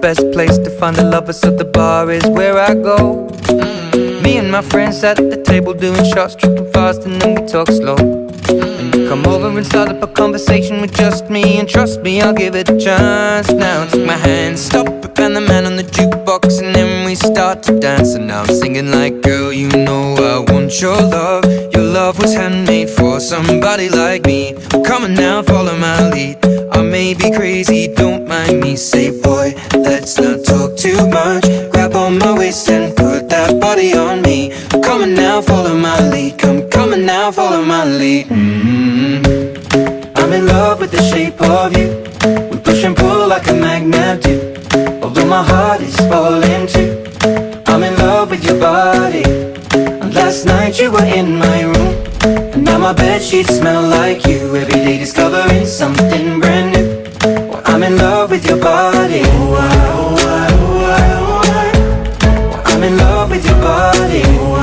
best place to find a lover, so the bar is where I go. Me and my friends at the table doing shots, tripping fast, and then we talk slow. And you come over and start up a conversation with just me, and trust me, I'll give it a chance. Now take my hand, stop it, and the man on the jukebox, and then we start to dance. And now I'm singing like, girl, you know I want your love. Your love was handmade for somebody like me. Come on now, follow my lead. I may be crazy, don't mind me. Say, boy, let's not talk too much. Grab on my waist and put that body on me. Come on now, follow my lead. Come on now, follow my lead. I'm in love with the shape of you. We push and pull like a magnet do. Although my heart is falling too, I'm in love with your body. And last night you were in my room, and now my bedsheets smell like you. Every day discovering something brand new. Well, I'm in love with your body. Oh, I'm in love with your body. Oh,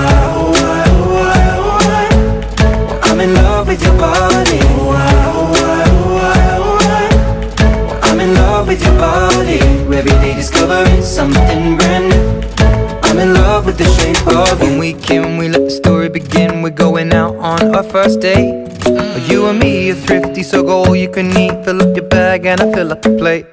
I'm in love with your body. Oh, I'm in love with your body. Every day discovering something brand new. I'm in love with the shape of you. When we came, we let the story begin. We're going out on our first date. You and me are thrifty, so go all you can eat. Fill up your bag and I fill up the plate.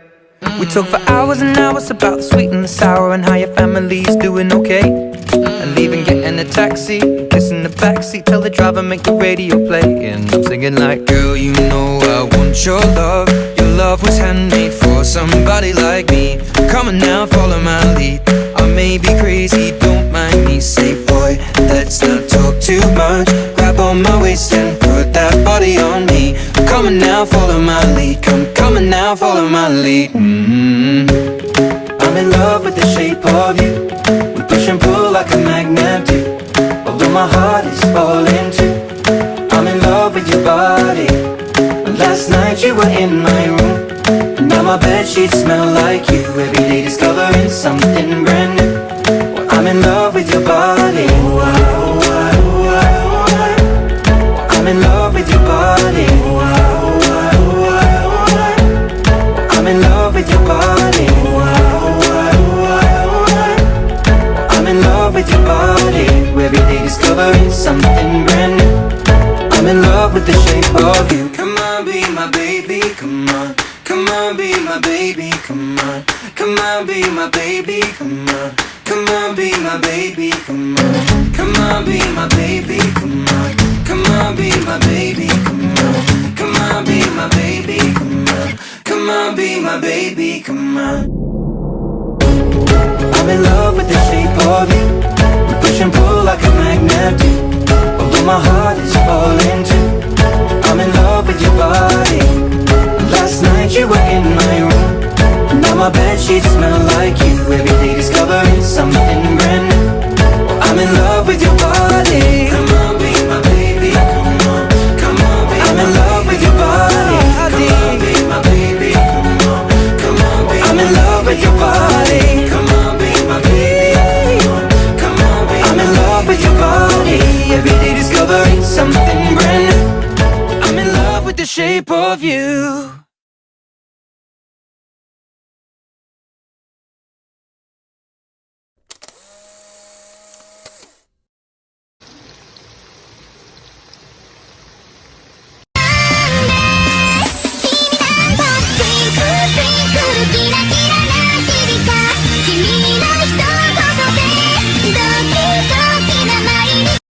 We talk for hours and hours about the sweet and the sour, and how your family's doing okay. And leaving, getting a taxi, kissing the backseat, tell the driver make the radio play. And I'm singing like, girl, you know I want your love. Your love was handmade for somebody like me. Come on now, follow my lead. I may be crazy, don't mind me. Say, boy, let's not talk too much. Grab on my waist and put that body on me. Come on now, follow my lead. Come on now, follow my lead. I'm in love with the shape of you. We push and pull like a magnet do. Although my heart is falling too, I'm in love with your body. Last night you were in my room, and now my bedsheets smell like you. Every day discovering something brand new. Well, I'm in love with your body. I'm in love with your body. I'm in love with your body. I'm in love with your body. Every day discovering something brand new. I'm in love with the shape of you. Come on, be my baby, come on. Come on, be my baby, come on. Come on, be my baby, come on. Come on, be my baby, come on. Come on, be my baby, come on. Come on, be my baby, come on. Come on, be my baby, come on. Come on, be my baby, come on. I'm in love with the shape of you. We push and pull like a magnet do. Although my heart is falling too, I'm in love with your body. Last night you were in my room, and now my bedsheets smell like you. Every day discovering something brand new. I'm in love with your body. Come on, be my baby, come on. Come on, be I'm in love with your body. Come on, be my baby, come on. Come on, be I'm in love with your body. Come on, be my baby, come on. Come on, be I'm in love with your body. Every day discovering something brand new. I'm in love with the shape of you.